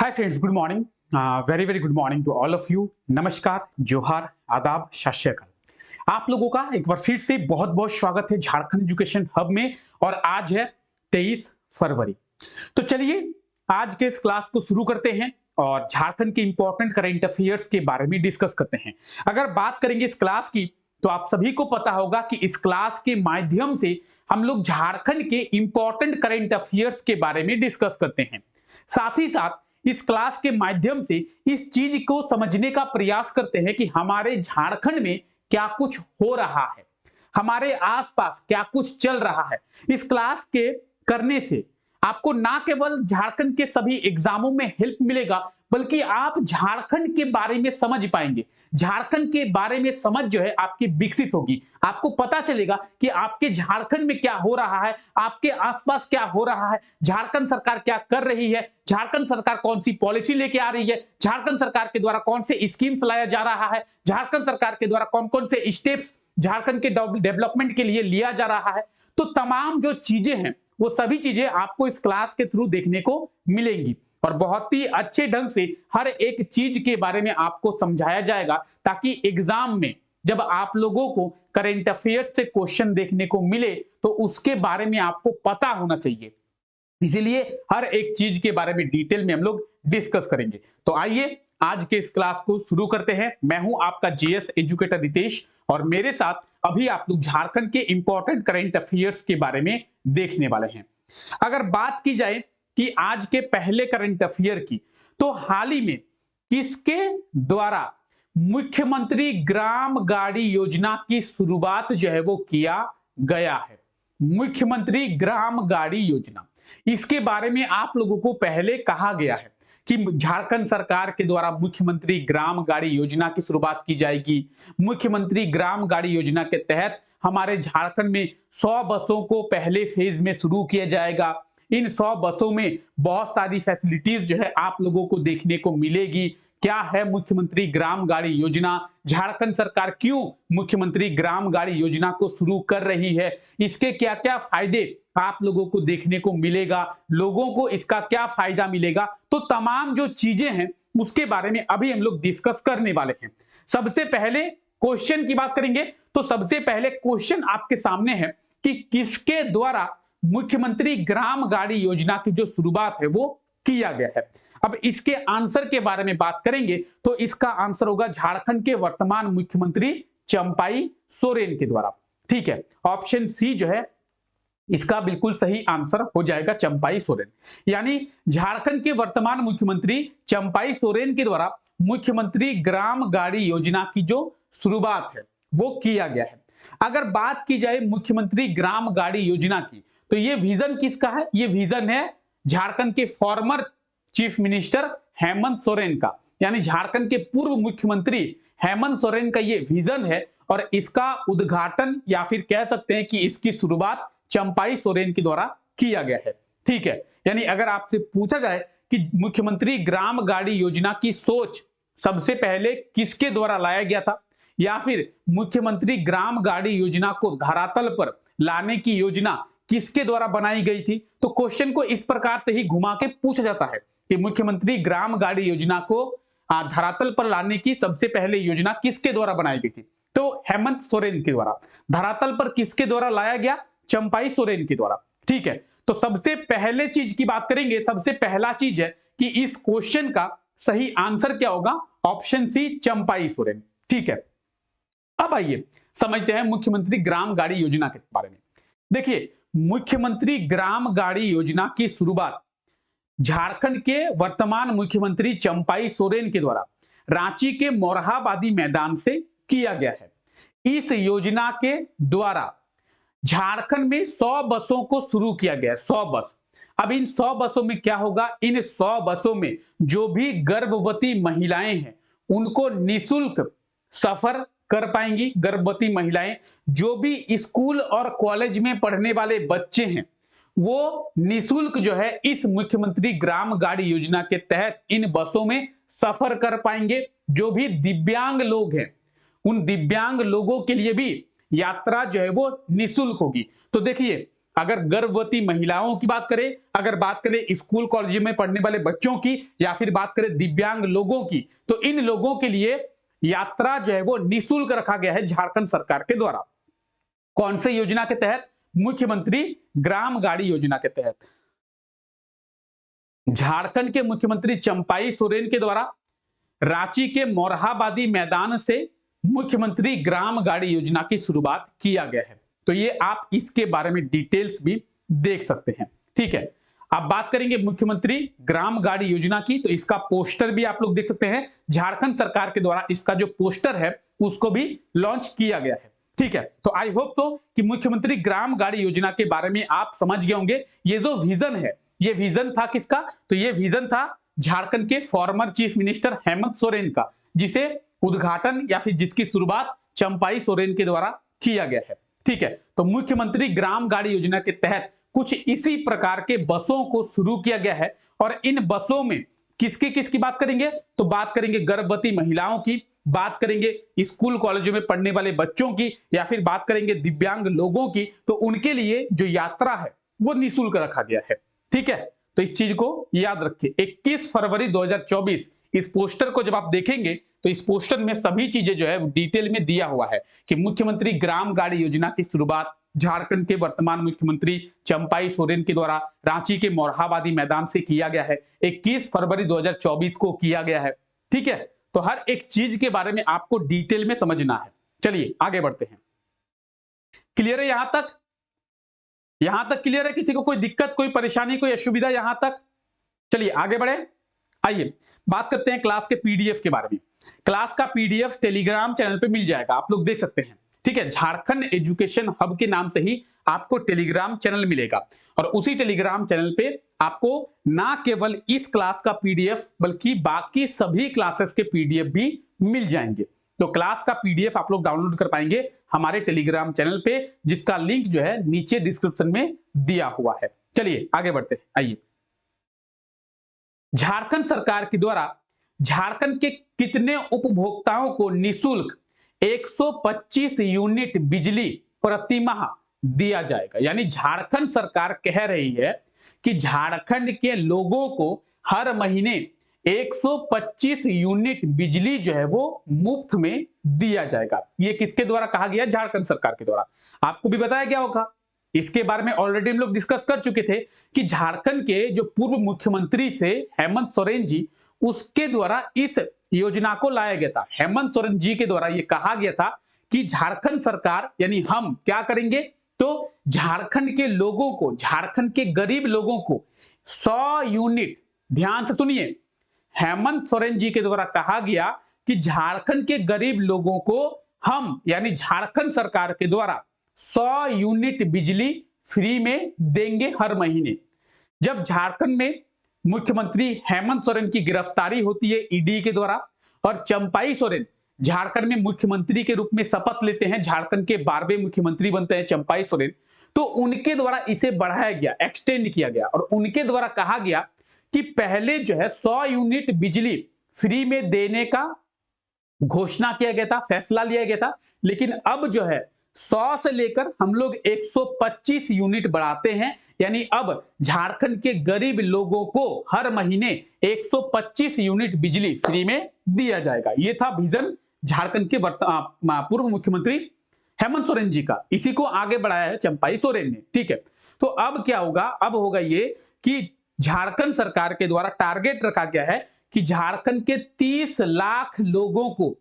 Hi friends, good morning. Very very good morning to all of you. नमस्कार, जोहार, आदाब, सत श्री अकाल। आप लोगों का एक बार फिर से बहुत बहुत स्वागत है झारखंड एजुकेशन हब में। और आज है 23 फरवरी। तो चलिए आज के इस क्लास को शुरू करते हैं और झारखंड के इंपॉर्टेंट करंट अफेयर्स के बारे में डिस्कस करते हैं। अगर बात करेंगे इस क्लास की तो आप सभी को पता होगा कि इस क्लास के माध्यम से हम लोग झारखंड के इंपॉर्टेंट करंट अफेयर्स के बारे में डिस्कस करते हैं। साथ ही साथ इस क्लास के माध्यम से इस चीज को समझने का प्रयास करते हैं कि हमारे झारखंड में क्या कुछ हो रहा है, हमारे आसपास क्या कुछ चल रहा है। इस क्लास के करने से आपको ना केवल झारखंड के सभी एग्जामों में हेल्प मिलेगा, बल्कि आप झारखंड के बारे में समझ पाएंगे। झारखंड के बारे में समझ जो है आपकी विकसित होगी। आपको पता चलेगा कि आपके झारखंड में क्या हो रहा है, आपके आसपास क्या हो रहा है, झारखंड सरकार क्या कर रही है, झारखंड सरकार कौन सी पॉलिसी लेके आ रही है, झारखंड सरकार के द्वारा कौन से स्कीम्स लाया जा रहा है, झारखंड सरकार के द्वारा कौन कौन से स्टेप्स झारखंड के डेवलपमेंट के लिए लिया जा रहा है। तो तमाम जो चीजें हैं वो सभी चीजें आपको इस क्लास के थ्रू देखने को मिलेंगी और बहुत ही अच्छे ढंग से हर एक चीज के बारे में आपको समझाया जाएगा, ताकि एग्जाम में जब आप लोगों को करंट अफेयर्स से क्वेश्चन देखने को मिले तो उसके बारे में आपको पता होना चाहिए। इसीलिए हर एक चीज के बारे में डिटेल में हम लोग डिस्कस करेंगे। तो आइए आज के इस क्लास को शुरू करते हैं। मैं हूं आपका जीएस एजुकेटर रितेश और मेरे साथ अभी आप लोग झारखंड के इंपॉर्टेंट करंट अफेयर्स के बारे में देखने वाले हैं। अगर बात की जाए कि आज के पहले करंट अफेयर की, तो हाल ही में किसके द्वारा मुख्यमंत्री ग्राम गाड़ी योजना की शुरुआत जो है वो किया गया है। मुख्यमंत्री ग्राम गाड़ी योजना, इसके बारे में आप लोगों को पहले कहा गया है कि झारखंड सरकार के द्वारा मुख्यमंत्री ग्राम गाड़ी योजना की शुरुआत की जाएगी। मुख्यमंत्री ग्राम गाड़ी योजना के तहत हमारे झारखंड में 100 बसों को पहले फेज में शुरू किया जाएगा। इन 100 बसों में बहुत सारी फैसिलिटीज जो है आप लोगों को देखने को मिलेगी। क्या है मुख्यमंत्री ग्राम गाड़ी योजना, झारखंड सरकार क्यों मुख्यमंत्री ग्राम गाड़ी योजना को शुरू कर रही है, इसके क्या क्या फायदे आप लोगों को देखने को मिलेगा, लोगों को इसका क्या फायदा मिलेगा। तो तमाम जो चीजें हैं उसके बारे में अभी हम लोग डिस्कस करने वाले हैं। सबसे पहले क्वेश्चन की बात करेंगे तो सबसे पहले क्वेश्चन आपके सामने है कि किसके द्वारा मुख्यमंत्री ग्राम गाड़ी योजना की जो शुरुआत है वो किया गया है। अब इसके आंसर के बारे में बात करेंगे तो इसका आंसर होगा झारखंड के वर्तमान मुख्यमंत्री चंपाई सोरेन के द्वारा। ठीक है, ऑप्शन सी जो है इसका बिल्कुल सही आंसर हो जाएगा, चंपाई सोरेन। यानी झारखंड के वर्तमान मुख्यमंत्री चंपाई सोरेन के द्वारा मुख्यमंत्री ग्राम गाड़ी योजना की जो शुरुआत है वो किया गया है। अगर बात की जाए मुख्यमंत्री ग्राम गाड़ी योजना की, तो ये विजन किसका है? ये विजन है झारखंड के former chief minister Hemant Soren का। यानी झारखंड के पूर्व मुख्यमंत्री हेमंत सोरेन का ये विजन है और इसका उद्घाटन या फिर कह सकते हैं कि इसकी शुरुआत चंपाई सोरेन के द्वारा किया गया है। ठीक है, यानी अगर आपसे पूछा जाए कि मुख्यमंत्री ग्राम गाड़ी योजना की सोच सबसे पहले किसके द्वारा लाया गया था, या फिर मुख्यमंत्री ग्राम गाड़ी योजना को धरातल पर लाने की योजना किसके द्वारा बनाई गई थी, तो क्वेश्चन को इस प्रकार से ही घुमा के पूछा जाता है कि मुख्यमंत्री ग्राम गाड़ी योजना को धरातल पर लाने की सबसे पहले योजना किसके द्वारा बनाई गई थी, तो हेमंत सोरेन के द्वारा। धरातल पर किसके द्वारा लाया गया? चंपाई सोरेन के द्वारा। ठीक है, तो सबसे पहले चीज की बात करेंगे, सबसे पहला चीज है कि इस क्वेश्चन का सही आंसर क्या होगा? Option C, Champai Soren. ठीक है, अब आइए समझते हैं मुख्यमंत्री ग्राम गाड़ी योजना के बारे में। देखिए, मुख्यमंत्री ग्राम गाड़ी योजना की शुरुआत झारखंड के वर्तमान मुख्यमंत्री चंपाई सोरेन के द्वारा रांची के मोरहाबादी मैदान से किया गया है। इस योजना के द्वारा झारखंड में 100 बसों को शुरू किया गया है। 100 बस। अब इन 100 बसों में क्या होगा? इन 100 बसों में जो भी गर्भवती महिलाएं हैं उनको निःशुल्क सफर कर पाएंगी। गर्भवती महिलाएं, जो भी स्कूल और कॉलेज में पढ़ने वाले बच्चे हैं वो निःशुल्क जो है इस मुख्यमंत्री ग्राम गाड़ी योजना के तहत इन बसों में सफर कर पाएंगे। जो भी दिव्यांग लोग हैं उन दिव्यांग लोगों के लिए भी यात्रा जो है वो निःशुल्क होगी। तो देखिए, अगर गर्भवती महिलाओं की बात करें, अगर बात करें स्कूल कॉलेज में पढ़ने वाले बच्चों की, या फिर बात करें दिव्यांग लोगों की, तो इन लोगों के लिए यात्रा जो है वो निःशुल्क रखा गया है झारखंड सरकार के द्वारा। कौन से योजना के तहत? मुख्यमंत्री ग्राम गाड़ी योजना के तहत। झारखंड के मुख्यमंत्री चंपाई सोरेन के द्वारा रांची के मोरहाबादी मैदान से मुख्यमंत्री ग्राम गाड़ी योजना की शुरुआत किया गया है। तो ये आप इसके बारे में डिटेल्स भी देख सकते हैं। ठीक है, अब बात करेंगे मुख्यमंत्री ग्राम गाड़ी योजना की, तो इसका पोस्टर भी आप लोग देख सकते हैं। झारखंड सरकार के द्वारा इसका जो पोस्टर है उसको भी लॉन्च किया गया है। ठीक है, तो आई होप सो कि मुख्यमंत्री ग्राम गाड़ी योजना के बारे में आप समझ गए होंगे। ये जो विजन है, ये विजन था किसका? तो ये विजन था झारखंड के former chief minister Hemant Soren का, जिसे उद्घाटन या फिर जिसकी शुरुआत चंपाई सोरेन के द्वारा किया गया है। ठीक है, तो मुख्यमंत्री ग्राम गाड़ी योजना के तहत कुछ इसी प्रकार के बसों को शुरू किया गया है। और इन बसों में किसकी बात करेंगे? तो बात करेंगे गर्भवती महिलाओं की, बात करेंगे स्कूल कॉलेजों में पढ़ने वाले बच्चों की, या फिर बात करेंगे दिव्यांग लोगों की। तो उनके लिए जो यात्रा है वो निःशुल्क रखा गया है। ठीक है, तो इस चीज को याद रखिए। 21 फरवरी 2024 इस पोस्टर को जब आप देखेंगे तो इस पोस्टर में सभी चीजें जो है डिटेल में दिया हुआ है कि मुख्यमंत्री ग्राम गाड़ी योजना की शुरुआत झारखंड के वर्तमान मुख्यमंत्री चंपाई सोरेन के द्वारा रांची के मोरहाबादी मैदान से किया गया है। 21 फरवरी 2024 को किया गया है। ठीक है, तो हर एक चीज के बारे में आपको डिटेल में समझना है। चलिए आगे बढ़ते हैं। क्लियर है यहां तक? यहां तक क्लियर है? किसी को कोई दिक्कत, कोई परेशानी, कोई असुविधा यहां तक? चलिए आगे बढ़े। आइए बात करते हैं क्लास के पीडीएफ के बारे में। क्लास का पीडीएफ टेलीग्राम चैनल पे मिल जाएगा, आप लोग देख सकते हैं। ठीक है, झारखंड एजुकेशन हब के नाम से ही आपको टेलीग्राम चैनल मिलेगा, और उसी टेलीग्राम चैनल पे आपको ना केवल इस क्लास का पीडीएफ बल्कि बाकी सभी क्लासेस के पीडीएफ भी मिल जाएंगे। तो क्लास का पीडीएफ आप लोग डाउनलोड कर पाएंगे हमारे टेलीग्राम चैनल पे, जिसका लिंक जो है नीचे डिस्क्रिप्शन में दिया हुआ है। चलिए आगे बढ़ते हैं। आइए, झारखंड सरकार के द्वारा झारखंड के कितने उपभोक्ताओं को निःशुल्क 125 यूनिट बिजली प्रति माह दिया जाएगा? यानी झारखंड सरकार कह रही है कि झारखंड के लोगों को हर महीने 125 यूनिट बिजली जो है वो मुफ्त में दिया जाएगा। ये किसके द्वारा कहा गया? झारखंड सरकार के द्वारा। आपको भी बताया गया होगा, इसके बारे में ऑलरेडी हम लोग डिस्कस कर चुके थे कि झारखंड के जो पूर्व मुख्यमंत्री थे हेमंत सोरेन जी, उसके द्वारा इस योजना को लाया गया था। हेमंत सोरेन जी के द्वारा यह कहा गया था कि झारखंड सरकार यानी हम क्या करेंगे, तो झारखंड के लोगों को, झारखंड के गरीब लोगों को 100 यूनिट, ध्यान से सुनिए, हेमंत सोरेन जी के द्वारा कहा गया कि झारखंड के गरीब लोगों को हम यानी झारखंड सरकार के द्वारा 100 यूनिट बिजली फ्री में देंगे हर महीने। जब झारखंड में मुख्यमंत्री हेमंत सोरेन की गिरफ्तारी होती है ईडी के द्वारा, और चंपाई सोरेन झारखंड में मुख्यमंत्री के रूप में शपथ लेते हैं, झारखंड के 12वें मुख्यमंत्री बनते हैं चंपाई सोरेन, तो उनके द्वारा इसे बढ़ाया गया, एक्सटेंड किया गया, और उनके द्वारा कहा गया कि पहले जो है 100 यूनिट बिजली फ्री में देने का घोषणा किया गया था, फैसला लिया गया था, लेकिन अब जो है 100 से लेकर हम लोग 125 यूनिट बढ़ाते हैं। यानी अब झारखंड के गरीब लोगों को हर महीने 125 यूनिट बिजली फ्री में दिया जाएगा। यह था विजन झारखंड के पूर्व मुख्यमंत्री हेमंत सोरेन जी का। इसी को आगे बढ़ाया है चंपाई सोरेन ने। ठीक है, तो अब क्या होगा? अब होगा ये कि झारखंड सरकार के द्वारा टारगेट रखा गया है कि झारखंड के 30 लाख लोगों को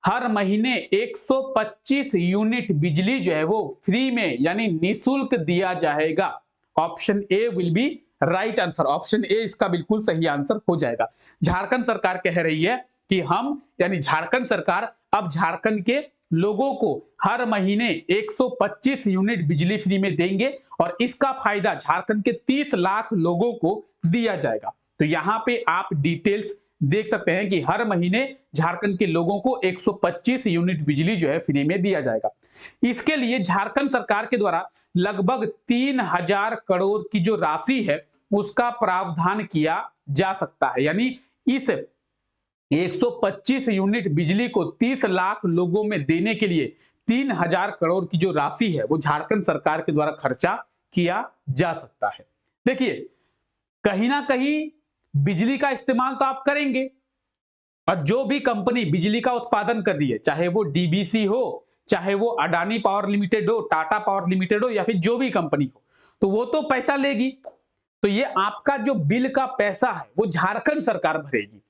हर महीने 125 यूनिट बिजली जो है वो फ्री में यानी निःशुल्क दिया जाएगा। Option A will be right answer. Option A इसका बिल्कुल सही आंसर हो जाएगा। झारखंड सरकार कह रही है कि हम यानी झारखंड सरकार अब झारखंड के लोगों को हर महीने 125 यूनिट बिजली फ्री में देंगे, और इसका फायदा झारखंड के 30 लाख लोगों को दिया जाएगा। तो यहां पे आप डिटेल्स देख सकते हैं कि हर महीने झारखंड के लोगों को 125 यूनिट बिजली जो है फ्री में दिया जाएगा। इसके लिए झारखंड सरकार के द्वारा लगभग 3000 करोड़ की जो राशि है उसका प्रावधान किया जा सकता है। यानी इस 125 यूनिट बिजली को 30 लाख लोगों में देने के लिए 3000 करोड़ की जो राशि है वो झारखंड सरकार के द्वारा खर्चा किया जा सकता है। देखिए, कहीं ना कहीं बिजली का इस्तेमाल तो आप करेंगे, और जो भी कंपनी बिजली का उत्पादन कर रही है, चाहे वो डीबीसी हो, चाहे वो अडानी पावर लिमिटेड हो, टाटा पावर लिमिटेड हो, या फिर जो भी कंपनी हो, तो वो तो पैसा लेगी। तो ये आपका जो बिल का पैसा है वो झारखंड सरकार भरेगी।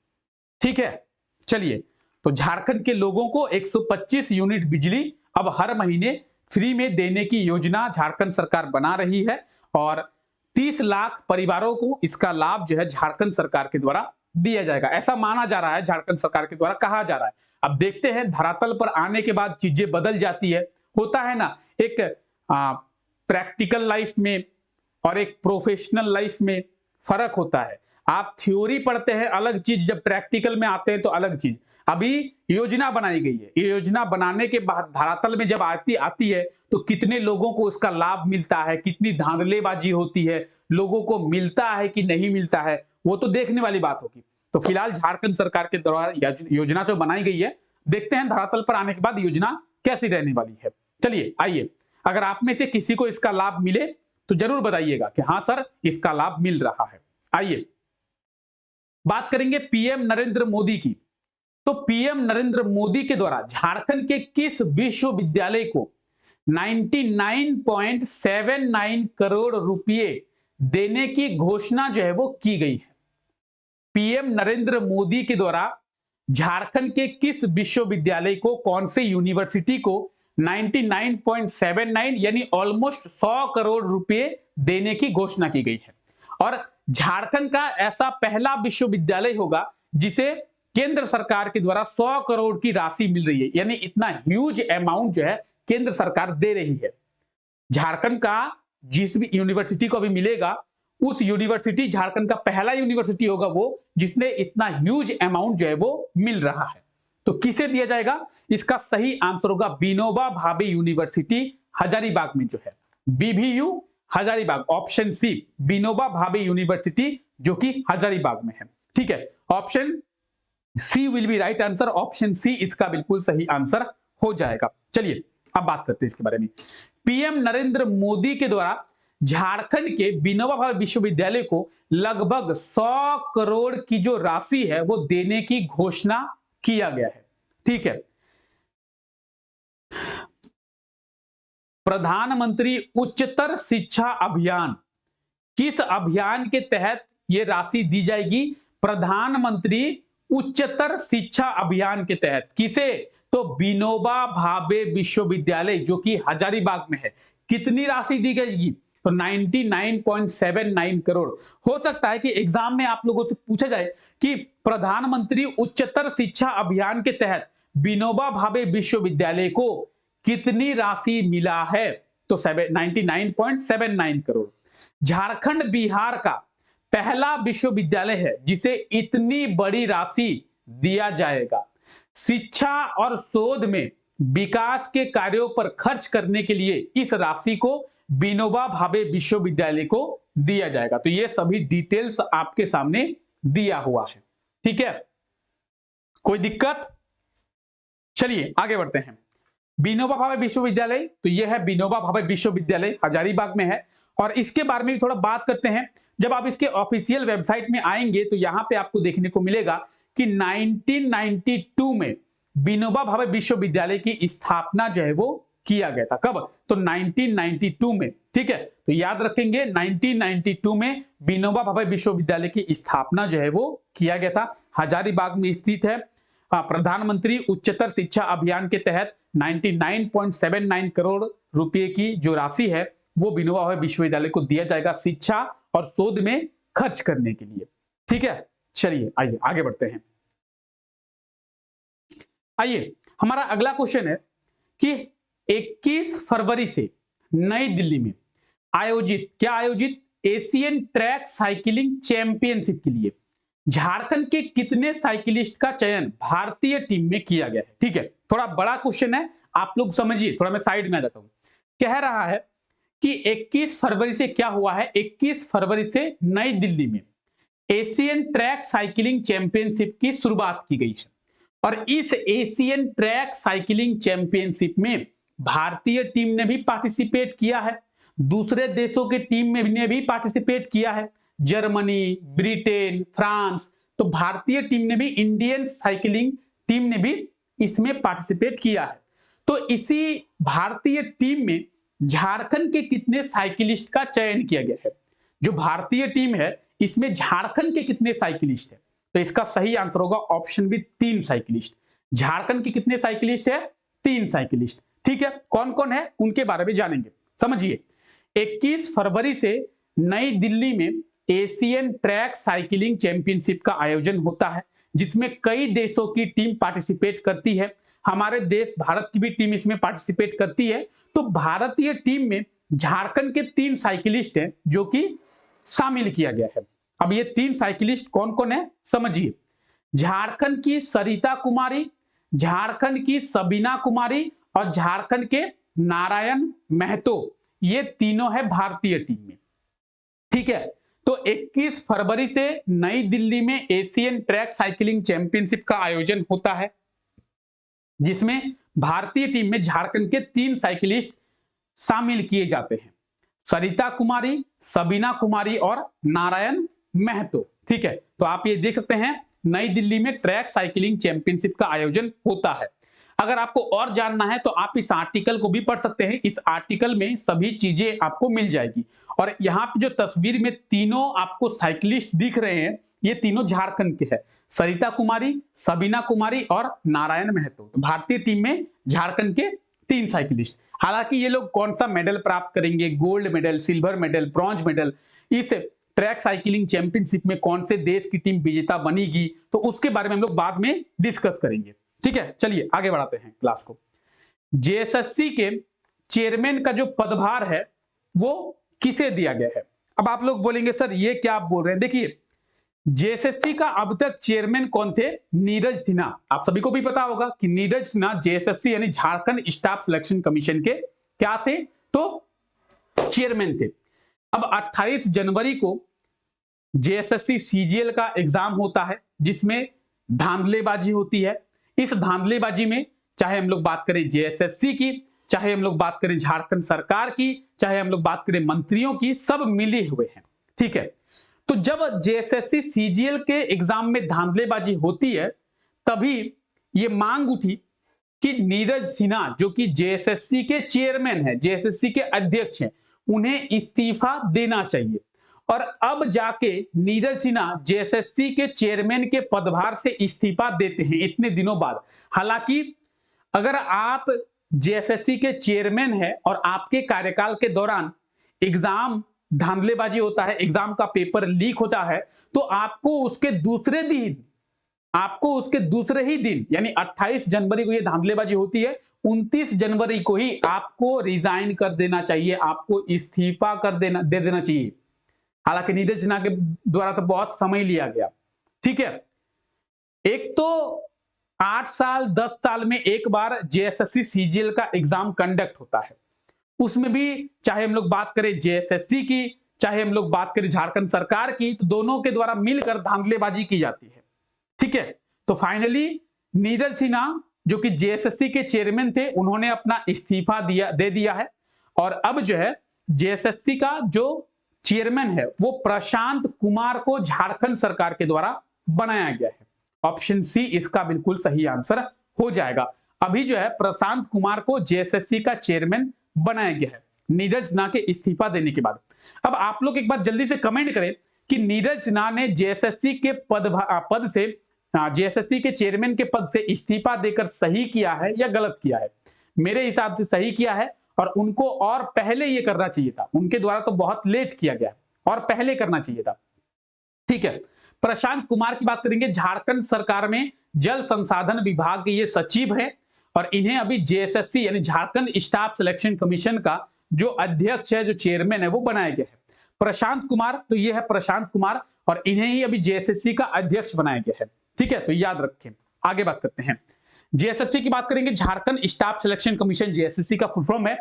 ठीक है, चलिए, तो झारखंड के लोगों को 125 यूनिट बिजली अब हर महीने फ्री में देने की योजना झारखंड सरकार बना रही है, और 30 लाख परिवारों को इसका लाभ जो है झारखंड सरकार के द्वारा दिया जाएगा, ऐसा माना जा रहा है, झारखंड सरकार के द्वारा कहा जा रहा है। अब देखते हैं धरातल पर आने के बाद चीजें बदल जाती है। होता है ना, एक प्रैक्टिकल लाइफ में और एक प्रोफेशनल लाइफ में फर्क होता है। आप थ्योरी पढ़ते हैं अलग चीज, जब प्रैक्टिकल में आते हैं तो अलग चीज। अभी योजना बनाई गई है, ये योजना बनाने के बाद धरातल में जब आती है तो कितने लोगों को उसका लाभ मिलता है, कितनी धांधलेबाजी होती है, लोगों को मिलता है कि नहीं मिलता है, वो तो देखने वाली बात होगी। तो फिलहाल झारखंड सरकार के द्वारा योजना जो बनाई गई है, देखते हैं धरातल पर आने के बाद योजना कैसी रहने वाली है। चलिए आइए, अगर आप में से किसी को इसका लाभ मिले तो जरूर बताइएगा कि हाँ सर इसका लाभ मिल रहा है। आइए बात करेंगे पीएम नरेंद्र मोदी की। तो पीएम नरेंद्र मोदी के द्वारा झारखंड के किस विश्वविद्यालय को 99.79 करोड़ रुपए देने की घोषणा जो है वो की गई है? पीएम नरेंद्र मोदी के द्वारा झारखंड के किस विश्वविद्यालय को, कौन से यूनिवर्सिटी को 99.79 यानी ऑलमोस्ट 100 करोड़ रुपए देने की घोषणा की गई है? और झारखंड का ऐसा पहला विश्वविद्यालय होगा जिसे केंद्र सरकार के द्वारा 100 करोड़ की राशि मिल रही है, यानी इतना ह्यूज अमाउंट जो है केंद्र सरकार दे रही है। झारखंड का जिस भी यूनिवर्सिटी को अभी मिलेगा, उस यूनिवर्सिटी झारखंड का पहला यूनिवर्सिटी होगा वो जिसने इतना ह्यूज अमाउंट जो है वो मिल रहा है। तो किसे दिया जाएगा? इसका सही आंसर होगा विनोबा भावे यूनिवर्सिटी हजारीबाग में जो है, BBU Hazaribagh, option C Vinoba Bhave university जो कि हजारीबाग में है। ठीक है, option C will be right answer, option C इसका बिल्कुल सही आंसर हो जाएगा। चलिए अब बात करते हैं इसके बारे में। पीएम नरेंद्र मोदी के द्वारा झारखंड के विनोबा भावे विश्वविद्यालय को लगभग 100 करोड़ की जो राशि है वो देने की घोषणा किया गया है। ठीक है, प्रधानमंत्री उच्चतर शिक्षा अभियान, किस अभियान के तहत यह राशि दी जाएगी? प्रधानमंत्री उच्चतर शिक्षा अभियान के तहत। किसे? तो विनोबा भावे विश्वविद्यालय जो कि हजारीबाग में है। कितनी राशि दी जाएगी? तो 99.79 करोड़। हो सकता है कि एग्जाम में आप लोगों से पूछा जाए कि प्रधानमंत्री उच्चतर शिक्षा अभियान के तहत विनोबा भावे विश्वविद्यालय को कितनी राशि मिला है? तो 99.79 करोड़। झारखंड बिहार का पहला विश्वविद्यालय है जिसे इतनी बड़ी राशि दिया जाएगा। शिक्षा और शोध में विकास के कार्यों पर खर्च करने के लिए इस राशि को विनोबा भावे विश्वविद्यालय को दिया जाएगा। तो ये सभी डिटेल्स आपके सामने दिया हुआ है। ठीक है, कोई दिक्कत? चलिए आगे बढ़ते हैं। विनोबा भावे विश्वविद्यालय, तो यह है विनोबा भावे विश्वविद्यालय हजारीबाग में है। और इसके बारे में भी थोड़ा बात करते हैं। जब आप इसके ऑफिशियल वेबसाइट में आएंगे तो यहां पे आपको देखने को मिलेगा कि 1992 में विनोबा भावे विश्वविद्यालय की स्थापना जो है वो किया गया था। कब? तो 1992 में। ठीक है, तो याद रखेंगे 1992 में विनोबा भावे विश्वविद्यालय की स्थापना जो है वो किया गया था। हजारीबाग में स्थित है। प्रधानमंत्री उच्चतर शिक्षा अभियान के तहत 99.79 करोड़ रुपए की जो राशि है वो विनोबा भावे विश्वविद्यालय को दिया जाएगा शिक्षा और शोध में खर्च करने के लिए। ठीक है, चलिए आइए आगे बढ़ते हैं। आइए, हमारा अगला क्वेश्चन है कि 21 फरवरी से नई दिल्ली में आयोजित एशियन ट्रैक साइकिलिंग चैंपियनशिप के लिए झारखंड के कितने साइकिलिस्ट का चयन भारतीय टीम में किया गया है? ठीक है, थोड़ा बड़ा क्वेश्चन है, आप लोग समझिए। थोड़ा मैं साइड में आ जाता हूं। कह रहा है कि 21 फरवरी से क्या हुआ है? 21 फरवरी से नई दिल्ली में एशियन ट्रैक साइकिलिंग चैंपियनशिप की शुरुआत की गई है। और इस एशियन ट्रैक साइकिलिंग चैंपियनशिप में भारतीय टीम ने भी पार्टिसिपेट किया है। दूसरे देशों की टीम में ने भी पार्टिसिपेट किया है, जर्मनी, ब्रिटेन, फ्रांस। तो भारतीय टीम ने भी, इंडियन साइकिलिंग टीम ने भी इसमें पार्टिसिपेट किया है। तो इसी भारतीय टीम में झारखंड के कितने साइकिलिस्ट का चयन किया गया है? जो भारतीय टीम है इसमें झारखंड के कितने साइकिलिस्ट है? तो इसका सही आंसर होगा ऑप्शन बी, 3 साइकिलिस्ट। झारखंड के कितने साइकिलिस्ट है? 3 साइकिलिस्ट। ठीक है, कौन कौन है उनके बारे में जानेंगे। समझिए, 21 फरवरी से नई दिल्ली में एशियन ट्रैक साइकिलिंग चैंपियनशिप का आयोजन होता है, जिसमें कई देशों की टीम पार्टिसिपेट करती है। हमारे देश भारत की भी टीम इसमें पार्टिसिपेट करती है। तो भारतीय टीम में झारखंड के 3 साइकिलिस्ट हैं जो कि शामिल किया गया है। अब ये 3 साइकिलिस्ट कौन कौन है समझिए। झारखंड की सरिता कुमारी, झारखंड की सबीना कुमारी और झारखंड के नारायण महतो, ये तीनों है भारतीय टीम में। ठीक है, तो 21 फरवरी से नई दिल्ली में एशियन ट्रैक साइकिलिंग चैंपियनशिप का आयोजन होता है, जिसमें भारतीय टीम में झारखंड के 3 साइकिलिस्ट शामिल किए जाते हैं, सरिता कुमारी, सबीना कुमारी और नारायण महतो। ठीक है, तो आप ये देख सकते हैं नई दिल्ली में ट्रैक साइकिलिंग चैंपियनशिप का आयोजन होता है। अगर आपको और जानना है तो आप इस आर्टिकल को भी पढ़ सकते हैं। इस आर्टिकल में सभी चीजें आपको मिल जाएगी। और यहाँ पे जो तस्वीर में तीनों आपको साइकिलिस्ट दिख रहे हैं, ये तीनों झारखंड के हैं, सरिता कुमारी, सबीना कुमारी और नारायण महतो। तो भारतीय टीम में झारखंड के 3 साइकिलिस्ट। हालांकि ये लोग कौन सा मेडल प्राप्त करेंगे, gold medal, silver medal, bronze medal, इस ट्रैक साइकिलिंग चैंपियनशिप में कौन से देश की टीम विजेता बनेगी, तो उसके बारे में हम लोग बाद में डिस्कस करेंगे। ठीक है, चलिए आगे बढ़ाते हैं क्लास को। जेएसएससी के चेयरमैन का जो पदभार है वो किसे दिया गया है? अब आप लोग बोलेंगे सर ये क्या आप बोल रहे हैं। देखिए, जेएसएससी का अब तक चेयरमैन कौन थे? नीरज सिन्हा। आप सभी को भी पता होगा कि नीरज सिन्हा जेएसएससी यानी झारखंड स्टाफ सिलेक्शन कमीशन के क्या थे? तो चेयरमैन थे। अब 28 जनवरी को जेएसएससी सीजीएल का एग्जाम होता है, जिसमें धांधलेबाजी होती है। इस धांधलेबाजी में चाहे हम लोग बात करें जेएसएससी की, चाहे हम लोग बात करें झारखंड सरकार की, चाहे हम लोग बात करें मंत्रियों की, सब मिले हुए हैं। ठीक है, तो जब जेएसएससी सीजीएल के एग्जाम में धांधलेबाजी होती है, तभी ये मांग उठी कि नीरज सिन्हा जो कि जेएसएससी के चेयरमैन है, जेएसएससी के अध्यक्ष हैं, उन्हें इस्तीफा देना चाहिए। और अब जाके नीरज सिन्हा जेएसएससी के चेयरमैन के पदभार से इस्तीफा देते हैं इतने दिनों बाद। हालांकि अगर आप जेएसएससी के चेयरमैन है और आपके कार्यकाल के दौरान एग्जाम धांधलेबाजी होता है, एग्जाम का पेपर लीक होता है, तो आपको उसके दूसरे ही दिन यानी 28 जनवरी को ये धांधलेबाजी होती है, 29 जनवरी को ही आपको रिजाइन कर देना चाहिए, आपको इस्तीफा दे देना चाहिए। हालांकि नीरज सिन्हा के द्वारा तो बहुत समय लिया गया। ठीक है, एक तो 8 साल 10 साल में एक बार जेएसएससी सीजीएल का एग्जाम कंडक्ट होता है, उसमें भी चाहे हम लोग बात करें जेएसएससी की, चाहे हम लोग बात करें झारखंड सरकार की, तो दोनों के द्वारा मिलकर धांधलेबाजी की जाती है। ठीक है, तो फाइनली नीरज सिन्हा जो कि जेएसएससी के चेयरमैन थे, उन्होंने अपना इस्तीफा दे दिया है। और अब जो है जेएसएससी का जो चेयरमैन है वो प्रशांत कुमार को झारखंड सरकार के द्वारा बनाया गया है। ऑप्शन सी इसका बिल्कुल सही आंसर हो जाएगा। अभी जो है प्रशांत कुमार को जेएसएससी का चेयरमैन बनाया गया है नीरज सिन्हा के इस्तीफा देने के बाद। अब आप लोग एक बार जल्दी से कमेंट करें कि नीरज सिन्हा ने जेएसएससी के पद से जेएसएससी के चेयरमैन के पद से इस्तीफा देकर सही किया है या गलत किया है। मेरे हिसाब से सही किया है, और उनको और पहले ये करना चाहिए था। उनके द्वारा तो बहुत लेट किया गया और पहले करना चाहिए था। ठीक है, प्रशांत कुमार की बात करेंगे। झारखंड सरकार में जल संसाधन विभाग के ये सचिव है और इन्हें अभी जेएसएससी यानी झारखंड स्टाफ सिलेक्शन कमीशन का जो अध्यक्ष है, जो चेयरमैन है, वो बनाया गया है प्रशांत कुमार। तो ये है प्रशांत कुमार और इन्हें ही अभी जेएसएससी का अध्यक्ष बनाया गया है। ठीक है, तो याद रखें। आगे बात करते हैं, जेएसएससी की बात करेंगे। Jharkhand staff selection commission JSSC का फुल फॉर्म है।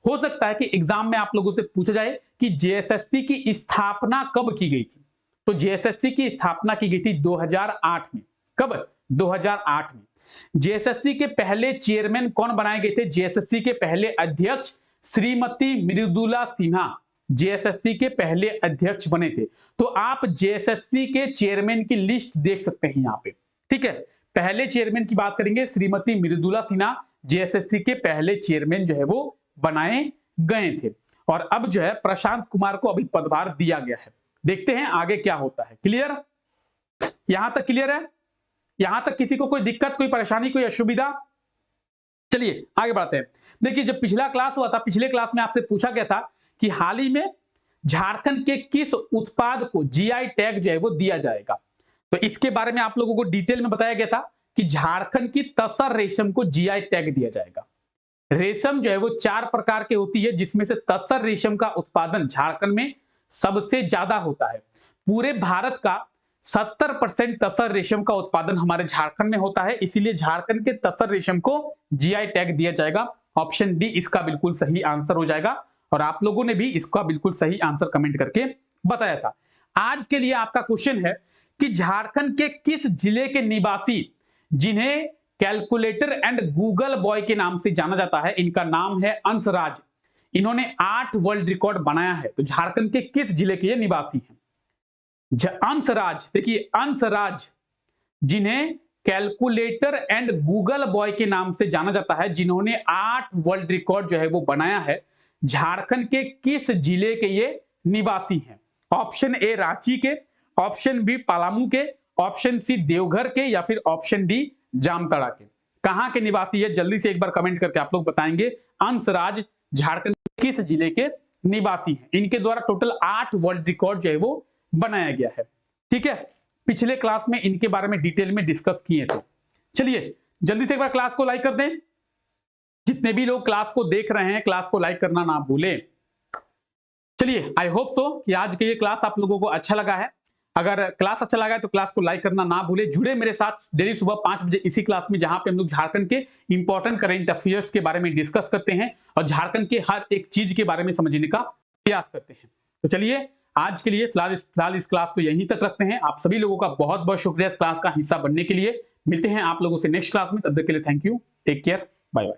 हो सकता है कि एग्जाम में आप लोगों से पूछा जाए कि जेएसएससी की स्थापना कब की गई थी। तो जेएसएससी की स्थापना की गई थी 2008 में। कब? 2008 में। जेएसएससी के पहले चेयरमैन कौन बनाए गए थे? जेएसएससी के पहले अध्यक्ष श्रीमती मृदुला सिन्हा जेएसएससी के पहले अध्यक्ष बने थे। तो आप जेएसएससी के चेयरमैन की लिस्ट देख सकते हैं यहाँ पे, ठीक है। पहले चेयरमैन की बात करेंगे, श्रीमती मृदुला सिन्हा जेएसएससी के पहले चेयरमैन जो है वो बनाए गए थे। और अब जो है प्रशांत कुमार को अभी पदभार दिया गया है। देखते हैं आगे क्या होता है। क्लियर, यहां तक क्लियर है? यहां तक किसी को कोई दिक्कत, कोई परेशानी, कोई असुविधा? चलिए आगे बढ़ते हैं। देखिए, जब पिछला क्लास हुआ था, पिछले क्लास में आपसे पूछा गया था कि हाल ही में झारखंड के किस उत्पाद को जीआई टैग जो है वो दिया जाएगा। तो इसके बारे में आप लोगों को डिटेल में बताया गया था कि झारखंड की तसर रेशम को जीआई टैग दिया जाएगा। रेशम जो है वो 4 प्रकार की होती है, जिसमें से तसर रेशम का उत्पादन झारखंड में सबसे ज्यादा होता है। पूरे भारत का 70% तसर रेशम का उत्पादन हमारे झारखंड में होता है, इसीलिए झारखंड के तसर रेशम को जीआई टैग दिया जाएगा। ऑप्शन डी इसका बिल्कुल सही आंसर हो जाएगा। और आप लोगों ने भी इसका बिल्कुल सही आंसर कमेंट करके बताया था। आज के लिए आपका क्वेश्चन है कि झारखंड के किस जिले के निवासी, जिन्हें कैलकुलेटर एंड गूगल बॉय के नाम से जाना जाता है, इनका नाम है अंशराज, इन्होंने 8 वर्ल्ड रिकॉर्ड बनाया है। तो झारखंड के किस जिले के ये निवासी हैं? अंशराज, देखिए अंशराज, जिन्हें कैलकुलेटर एंड गूगल बॉय के नाम से जाना जाता है, जिन्होंने 8 वर्ल्ड रिकॉर्ड जो है वो बनाया है, झारखंड के किस जिले के ये निवासी हैं? ऑप्शन ए रांची के, ऑप्शन बी पलामू के, ऑप्शन सी देवघर के, या फिर ऑप्शन डी जामताड़ा के। कहां के निवासी है? जल्दी से एक बार कमेंट करके आप लोग बताएंगे। अंशराज झारखंड किस जिले के निवासी हैं? इनके द्वारा टोटल 8 वर्ल्ड रिकॉर्ड जो है वो बनाया गया है, ठीक है। पिछले क्लास में इनके बारे में डिटेल में डिस्कस किए थे। चलिए जल्दी से एक बार क्लास को लाइक कर दें। जितने भी लोग क्लास को देख रहे हैं, क्लास को लाइक करना ना भूलें। चलिए, आई होप सो कि आज के ये क्लास आप लोगों को अच्छा लगा है। अगर क्लास अच्छा लगा है तो क्लास को लाइक करना ना भूले। जुड़े मेरे साथ डेली सुबह 5 बजे इसी क्लास में, जहां पे हम लोग झारखंड के इंपॉर्टेंट करंट अफेयर्स के बारे में डिस्कस करते हैं और झारखंड के हर एक चीज के बारे में समझने का प्रयास करते हैं। तो चलिए आज के लिए फिलहाल इस क्लास को यहीं तक रखते हैं। आप सभी लोगों का बहुत बहुत शुक्रिया इस क्लास का हिस्सा बनने के लिए। मिलते हैं आप लोगों से नेक्स्ट क्लास में, तब तक के लिए thank you, take care, bye bye.